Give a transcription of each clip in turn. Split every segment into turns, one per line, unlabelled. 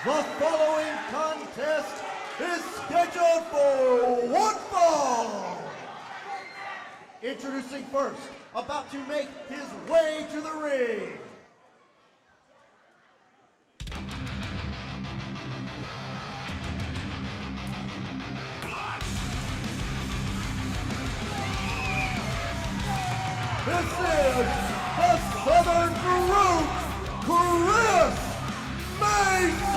The following contest is scheduled for one fall. Introducing first, about to make his way to the ring. This is the Southern Group, Chris Mason!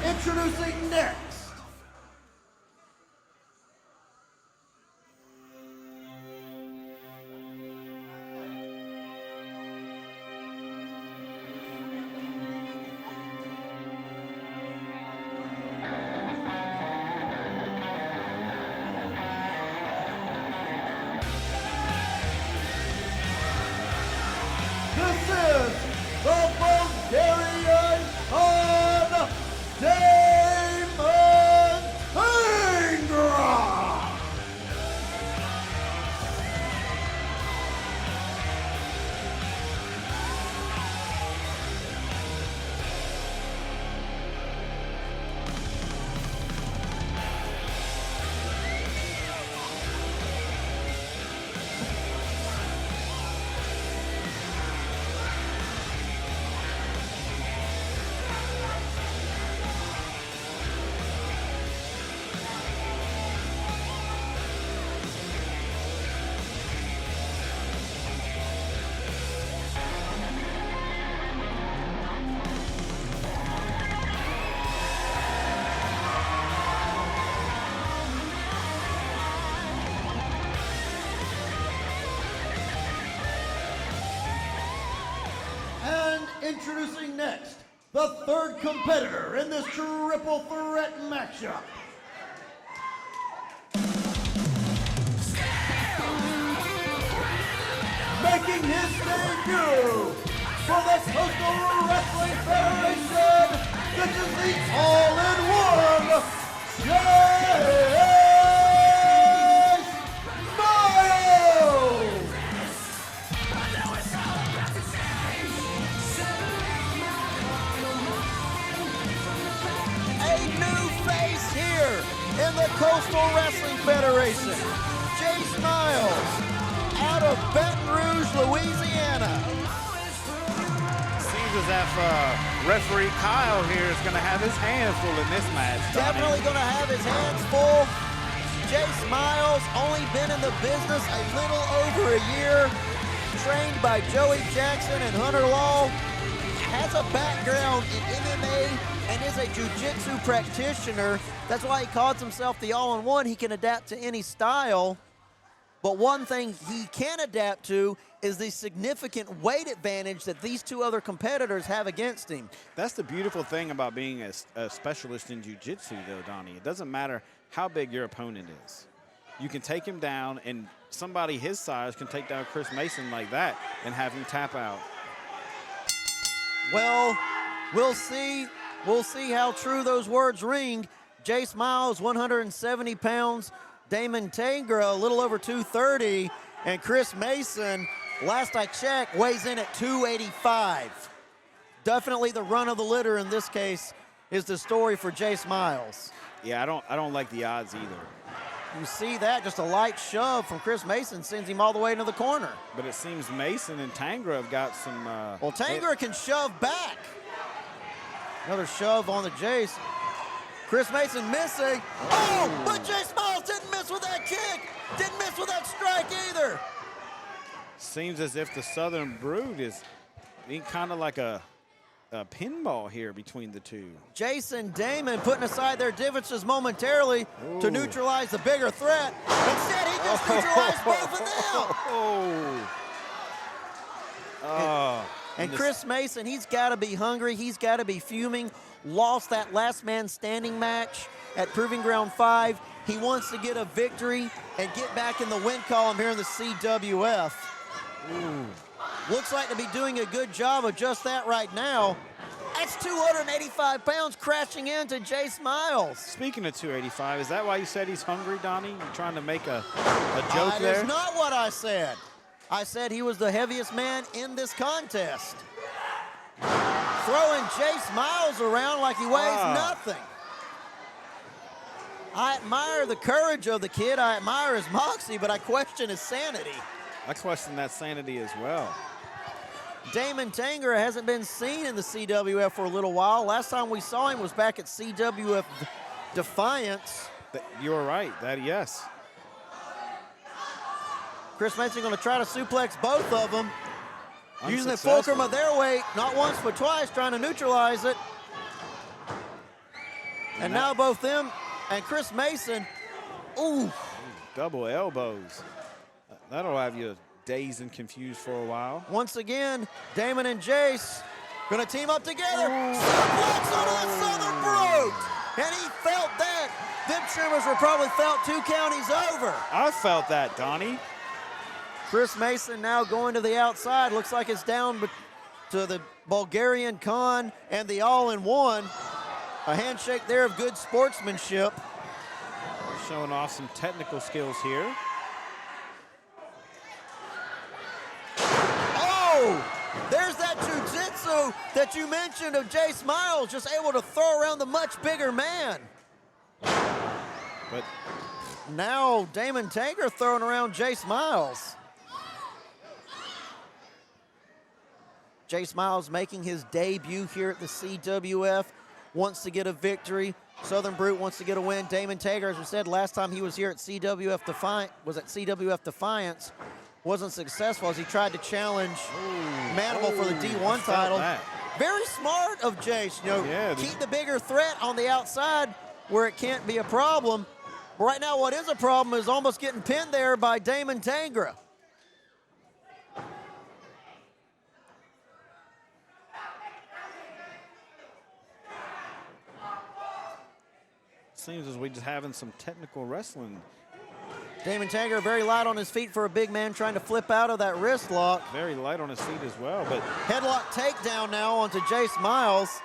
Introducing next, this is the Bulgarian Damyan Tangra! Introducing next, the third competitor in this triple threat matchup. Making his debut for the Coastal Wrestling Federation, this is the all-in-one Jayce Myles!
In the Coastal Wrestling Federation, Jayce Myles, out of Baton Rouge, Louisiana.
Seems as if referee Kyle here is going to have his hands full in this match.
Definitely going to have his hands full. Jayce Myles, only been in the business a little over a year, trained by Joey Jackson and Hunter Law, has a background in MMA and is a jiu-jitsu practitioner. That's why he calls himself the all-in-one. He can adapt to any style. But one thing he can adapt to is the significant weight advantage that these two other competitors have against him.
That's the beautiful thing about being a specialist in jiu-jitsu, though, Donnie. It doesn't matter how big your opponent is. You can take him down, and somebody his size can take down Chris Mason like that and have him tap out.
Well, we'll see. We'll see how true those words ring. Jayce Myles, 170 pounds. Damyan Tangra, a little over 230. And Chris Mason, last I checked, weighs in at 285. Definitely the run of the litter in this case is the story for Jayce Myles.
Yeah, I don't like the odds either.
You see that, just a light shove from Chris Mason sends him all the way into the corner.
But it seems Mason and Tangra have got some...
well, Tangra can shove back. Another shove on the Jayce. Chris Mason missing. Oh, but Jayce Myles didn't miss
Seems as if the Southern Brood is being kind of like a pinball here between the two.
Jayce and Damon putting aside their differences momentarily to
Ooh.
neutralize the bigger threat. Instead, he just neutralized both of them. And Chris Mason, he's got to be hungry. He's got to be fuming. Lost that last man standing match at Proving Ground 5. He wants to get a victory and get back in the win column here in the CWF.
Ooh.
Looks like to be doing a good job of just that right now. That's 285 pounds crashing into Jayce Myles.
Speaking of 285, is that why you said he's hungry, Donnie? You trying to make a joke there?
That is not what I said. I said he was the heaviest man in this contest. Throwing Jayce Myles around like he weighs nothing. I admire the courage of the kid. I admire his moxie, but I question his sanity.
I question that sanity as well.
Damon Tangra hasn't been seen in the CWF for a little while. Last time we saw him was back at CWF Defiance.
You were right. Yes.
Chris Mason going to try to suplex both of them. Using the fulcrum of their weight, not once but twice, trying to neutralize it. And now both them and Chris Mason, ooh.
Double elbows. That'll have you dazed and confused for a while.
Once again, Damon and Jayce gonna team up together. Suplex onto the Southern Brute. And he felt that. Them Trimmers were probably felt 2 counties over.
I felt that, Donnie.
Chris Mason now going to the outside. Looks like it's down to the Bulgarian Khan and the all-in-one. A handshake there of good sportsmanship.
Showing off some technical skills here.
Oh, there's that jiu-jitsu that you mentioned of Jayce Myles, just able to throw around the much bigger man.
But
now Damon Tangra throwing around Jayce Myles. Jayce Myles making his debut here at the CWF, wants to get a victory. Southern Brute wants to get a win. Damon Tangra, as we said, last time he was here at CWF Defiance, wasn't successful as he tried to challenge Manimal for the D1 title. Very smart of Jayce, keep the bigger threat on the outside where it can't be a problem. But right now, what is a problem is almost getting pinned there by Damon Tangra.
Seems as we just having some technical wrestling.
Damon Tangra very light on his feet for a big man trying to flip out of that wrist lock.
Very light on his feet as well, but
headlock takedown now onto Jayce Myles.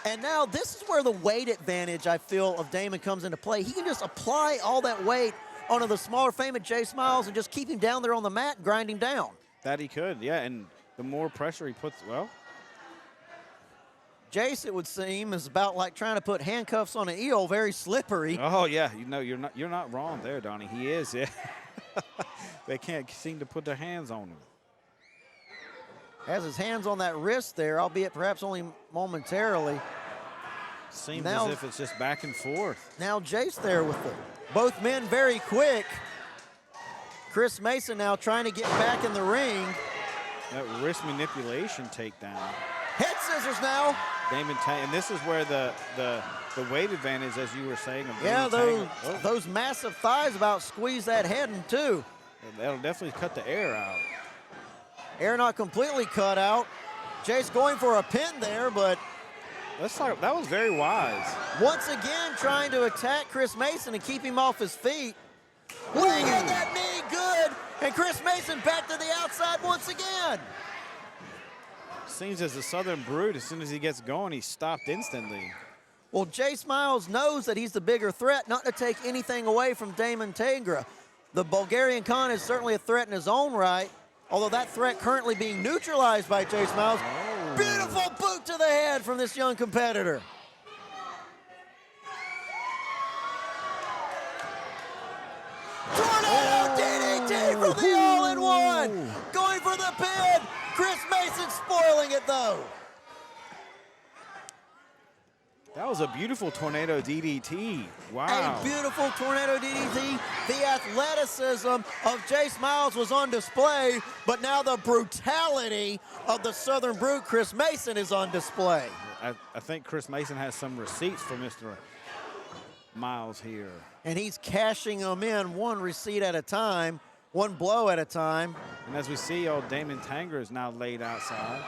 And now this is where the weight advantage, I feel, of Damon comes into play. He can just apply all that weight onto the smaller frame of Jayce Myles and just keep him down there on the mat and grind him down.
That he could, yeah, and the more pressure he puts, well.
Jayce, it would seem, is about like trying to put handcuffs on an eel, very slippery.
Oh yeah, you're not wrong there, Donnie. He is, yeah. They can't seem to put their hands on him.
Has his hands on that wrist there, albeit perhaps only momentarily.
Seems as if it's just back and forth.
Now Jayce there with them. Both men very quick. Chris Mason now trying to get back in the ring.
That wrist manipulation takedown.
Head scissors now.
And this is where the weight advantage, as you were saying.
Yeah, those massive thighs about squeeze that head in two.
That'll definitely cut the air out.
Air not completely cut out. Jayce going for a pin there, but
that was very wise.
Once again trying to attack Chris Mason and keep him off his feet. Laying in that knee, good. And Chris Mason back to the outside once again.
Seems as the Southern Brute, as soon as he gets going, he's stopped instantly.
Well, Jayce Myles knows that he's the bigger threat, not to take anything away from Damon Tangra. The Bulgarian Khan is certainly a threat in his own right, although that threat currently being neutralized by Jayce Myles. Oh. Beautiful boot to the head from this young competitor. Tornado DDT from the all-in-one. Going for the pin. Chris Mason spoiling it, though.
That was a beautiful tornado DDT. Wow.
A beautiful tornado DDT. The athleticism of Jayce Myles was on display, but now the brutality of the Southern Brute, Chris Mason, is on display.
I think Chris Mason has some receipts for Mr. Myles here.
And he's cashing them in one receipt at a time, one blow at a time.
And as we see, old Damyan Tangra is now laid outside.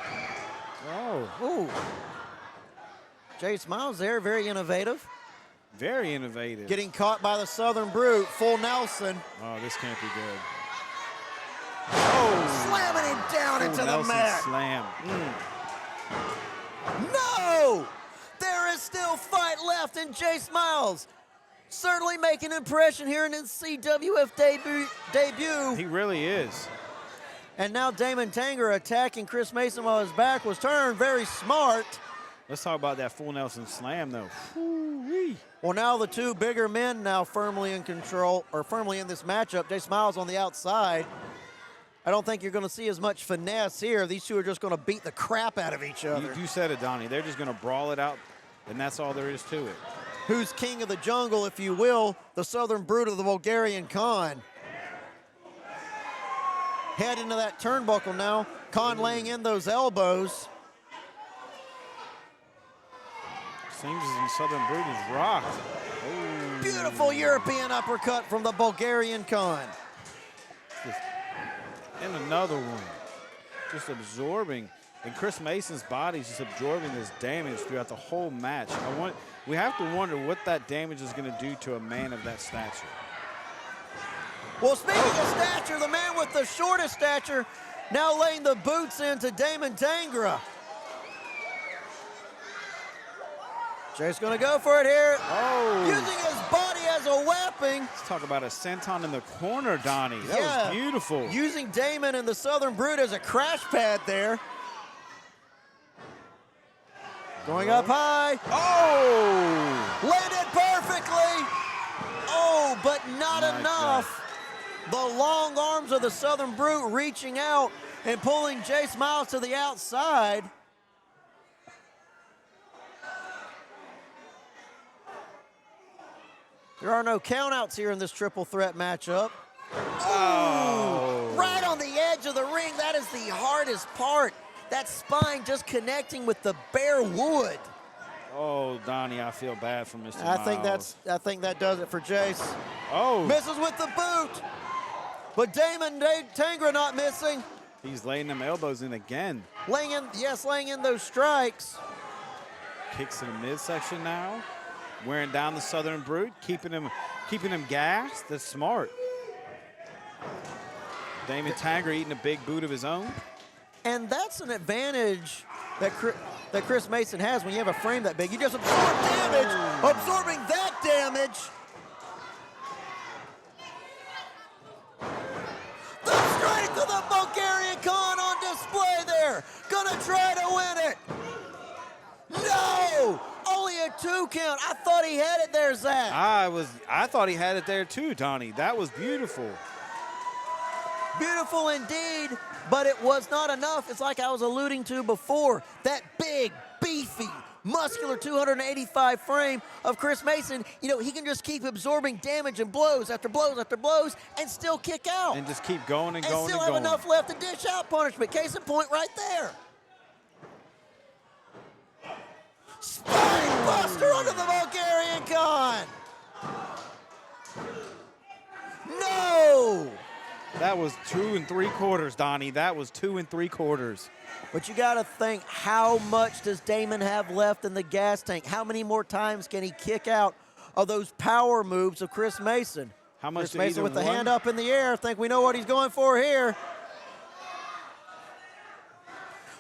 Oh.
Ooh. Jayce Myles there, very innovative.
Very innovative.
Getting caught by the Southern Brute, full Nelson.
Oh, this can't be good.
Oh! Slamming him down into the mat.
Slam.
No! There is still fight left in Jayce Myles. Certainly making an impression here in his CWF debut.
He really is.
And now Damyan Tangra attacking Chris Mason while his back was turned. Very smart.
Let's talk about that full Nelson slam, though. Woo-wee.
Well, now the two bigger men now firmly in control, or firmly in this matchup. Jayce Myles on the outside. I don't think you're going to see as much finesse here. These two are just going to beat the crap out of each other.
You said it, Donnie. They're just going to brawl it out, and that's all there is to it.
Who's king of the jungle, if you will? The Southern Brute of the Bulgarian Khan. Head into that turnbuckle now. Khan laying in those elbows.
Seems as the Southern Brute is rocked. Oh.
Beautiful European uppercut from the Bulgarian Khan.
And another one. Just absorbing. And Chris Mason's body's just absorbing this damage throughout the whole match. We have to wonder what that damage is going to do to a man of that stature.
Well, speaking of stature, the man with the shortest stature now laying the boots into Damyan Tangra. Jay's going to go for it here.
Oh.
Using his body as a weapon.
Let's talk about a senton in the corner, Donnie. That was beautiful.
Using Damyan and the Southern Brute as a crash pad there. Going up high.
Oh!
Landed perfectly. Oh, but not enough. The long arms of the Southern Brute reaching out and pulling Jayce Myles to the outside. There are no countouts here in this triple threat matchup.
Oh!
Right on the edge of the ring. That is the hardest part. That spine just connecting with the bare wood.
Oh, Donnie, I feel bad for Mr. Myles.
I think that does it for Jayce.
Oh!
Misses with the boot. But Damyan Tangra not missing.
He's laying them elbows in again.
Laying in those strikes.
Kicks in the midsection now. Wearing down the Southern Brute, keeping him gassed. That's smart. Damyan Tangra eating a big boot of his own.
And that's an advantage that Chris Mason has when you have a frame that big. You just absorb damage, absorbing that damage. The strength of the Bulgarian Khan on display there. Gonna try to win it. No! Only a 2 count. I thought he had it there, Zach.
I thought he had it there too, Donnie. That was beautiful.
Beautiful indeed, but it was not enough. It's like I was alluding to before. That big, beefy, muscular 285 frame of Chris Mason, you know, he can just keep absorbing damage and blows after blows after blows and still kick out.
And just keep going and
and
going
still
and
have
going.
enough left to dish out punishment. Case in point right there. Spine buster onto the Bulgarian Khan. No!
That was 2 3/4, Donnie. That was 2 3/4.
But you got to think, how much does Damyan have left in the gas tank? How many more times can he kick out of those power moves of Chris Mason?
How much
Chris Mason with the hand up in the air. I think we know what he's going for here.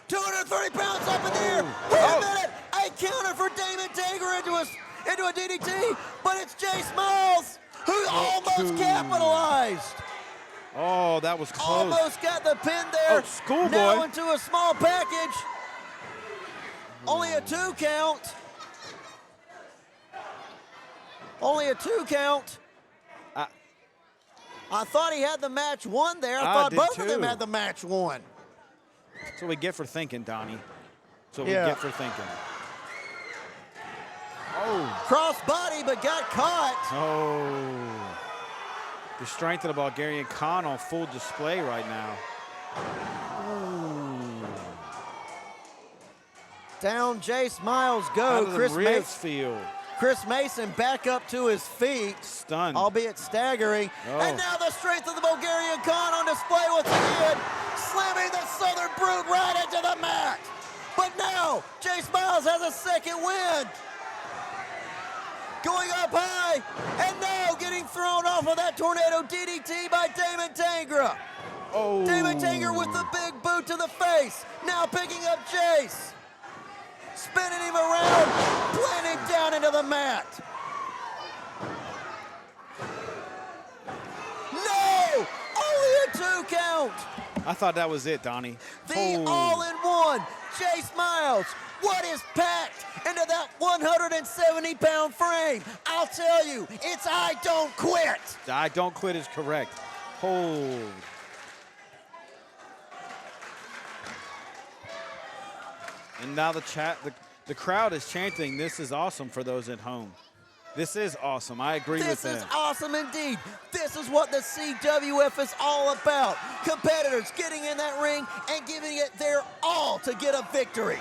230 pounds up in the air. Wait a minute. I counted for Damyan Tangra into a DDT, but it's Jayce Myles who almost capitalized.
Oh, that was close.
Almost got the pin there.
Oh, schoolboy.
Now into a small package. Only a 2 count. Only a 2 count. I thought he had the match won there. I thought both of them had the match won.
That's what we get for thinking, Donnie. That's what we get for thinking. Oh.
Cross body, but got caught.
Oh. The strength of the Bulgarian Khan on full display right now. Ooh.
Down Jayce Myles go. Chris Mason back up to his feet.
Stunned.
Albeit staggering.
Oh.
And now the strength of the Bulgarian Khan on display once again. Slamming the Southern Brute right into the mat. But now, Jayce Myles has a second win. Going up high, and now getting thrown off of that tornado DDT by Damyan Tangra.
Oh.
Damyan Tangra with the big boot to the face. Now picking up Jayce. Spinning him around, planting down into the mat. No! Only a 2 count.
I thought that was it, Donnie.
The all-in-one, Jayce Myles. What is packed into that 170-pound frame? I'll tell you, it's I don't quit.
I don't quit is correct. Hold. And now the crowd is chanting, "This is awesome" for those at home. This is awesome. I agree with that.
This is awesome indeed. This is what the CWF is all about. Competitors getting in that ring and giving it their all to get a victory.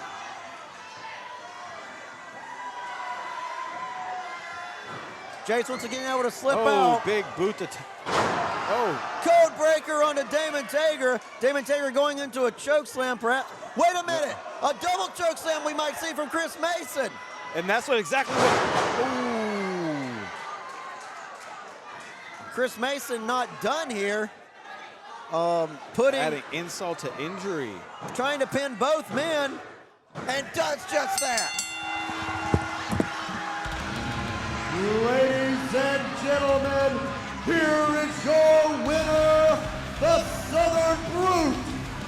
Jayce once again able to slip out.
Big boot to
Code breaker onto Damyan Tangra. Damyan Tangra going into a choke slam perhaps. Wait a minute. A double choke slam we might see from Chris Mason.
And that's exactly what. Ooh.
Chris Mason not done here.
Adding insult to injury.
Trying to pin both men. And does just that.
Ladies and gentlemen, here is your winner, the Southern Brute,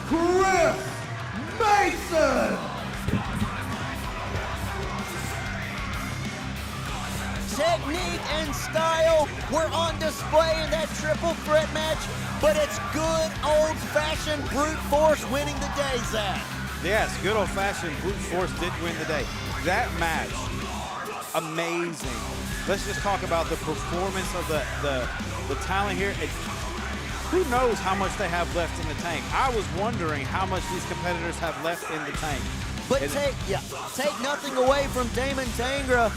Chris Mason.
Technique and style were on display in that triple threat match, but it's good old-fashioned brute force winning the day, Zach.
Yes, good old-fashioned brute force did win the day. That match, amazing. Let's just talk about the performance of the talent here. Who knows how much they have left in the tank? I was wondering how much these competitors have left in the tank.
But take nothing away from Damyan Tangra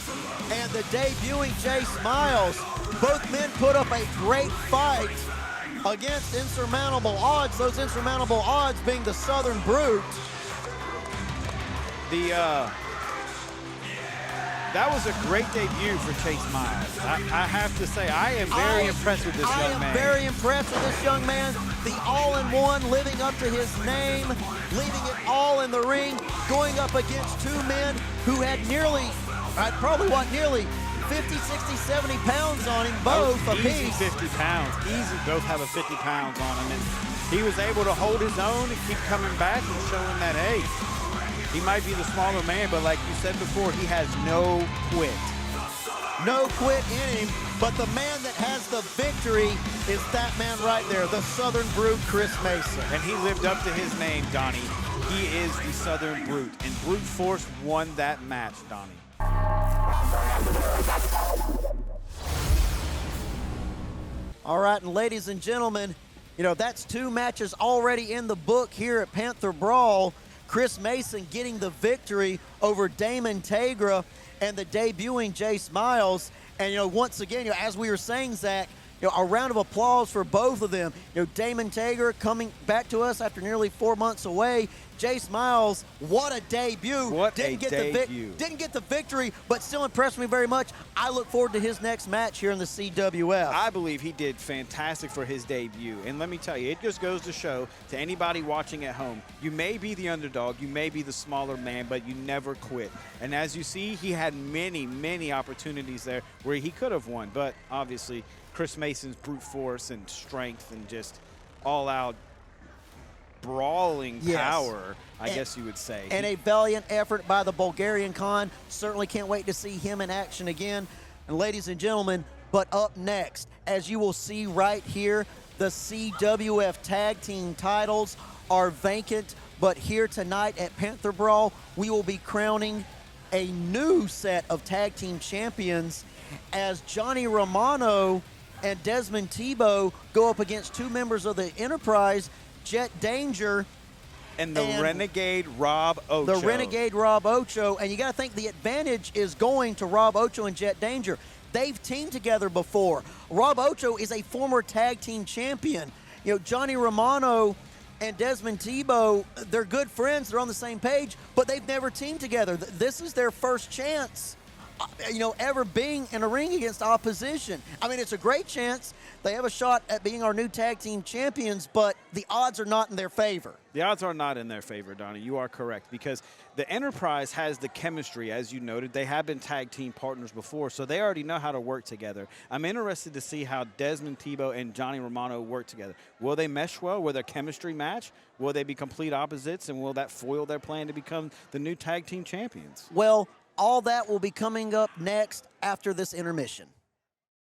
and the debuting Jayce Myles. Both men put up a great fight against insurmountable odds, those insurmountable odds being the Southern Brute.
That was a great debut for Jayce Myles. I have to say, I am very impressed with this young man.
I am very impressed with this young man. The all-in-one, living up to his name, leaving it all in the ring, going up against two men who had nearly 50, 60, 70 pounds on him, both apiece.
Easy 50 pounds. Easy, both have a 50 pounds on him. And he was able to hold his own and keep coming back and showing that, hey, he might be the smaller man, but like you said before, he has no quit.
No quit in him, but the man that has the victory is that man right there, the Southern Brute, Chris Mason.
And he lived up to his name, Donnie. He is the Southern Brute, and Brute Force won that match, Donnie.
All right, and ladies and gentlemen, you know, that's two matches already in the book here at Panther Brawl. Chris Mason getting the victory over Damyan Tangra and the debuting Jayce Myles. And, you know, once again, you know, as we were saying, Zach, you know, a round of applause for both of them. You know, Damyan Tangra coming back to us after nearly 4 months away. Jayce Myles, what a debut. Didn't get the victory, but still impressed me very much. I look forward to his next match here in the CWF.
I believe he did fantastic for his debut. And let me tell you, it just goes to show to anybody watching at home, you may be the underdog, you may be the smaller man, but you never quit. And as you see, he had many, many opportunities there where he could have won. But obviously, Chris Mason's brute force and strength and just all-out brawling power, I guess you would say.
And a valiant effort by the Bulgarian Khan. Certainly can't wait to see him in action again. And ladies and gentlemen, but up next, as you will see right here, the CWF Tag Team titles are vacant. But here tonight at Panther Brawl, we will be crowning a new set of tag team champions as Johnny Romano and Desmond Tebow go up against two members of the Enterprise, Jet Danger
and the Renegade Rob Ocho.
The Renegade Rob Ocho. And you got to think the advantage is going to Rob Ocho and Jet Danger. They've teamed together before. Rob Ocho is a former tag team champion. You know, Johnny Romano and Desmond Tebow, they're good friends. They're on the same page, but they've never teamed together. This is their first chance, ever being in a ring against opposition. I mean, it's a great chance. They have a shot at being our new tag team champions, but the odds are not in their favor.
The odds are not in their favor, Donnie. You are correct, because the Enterprise has the chemistry, as you noted. They have been tag team partners before, so they already know how to work together. I'm interested to see how Desmond Tebow and Johnny Romano work together. Will they mesh well? Will their chemistry match? Will they be complete opposites, and will that foil their plan to become the new tag team champions?
Well, all that will be coming up next after this intermission.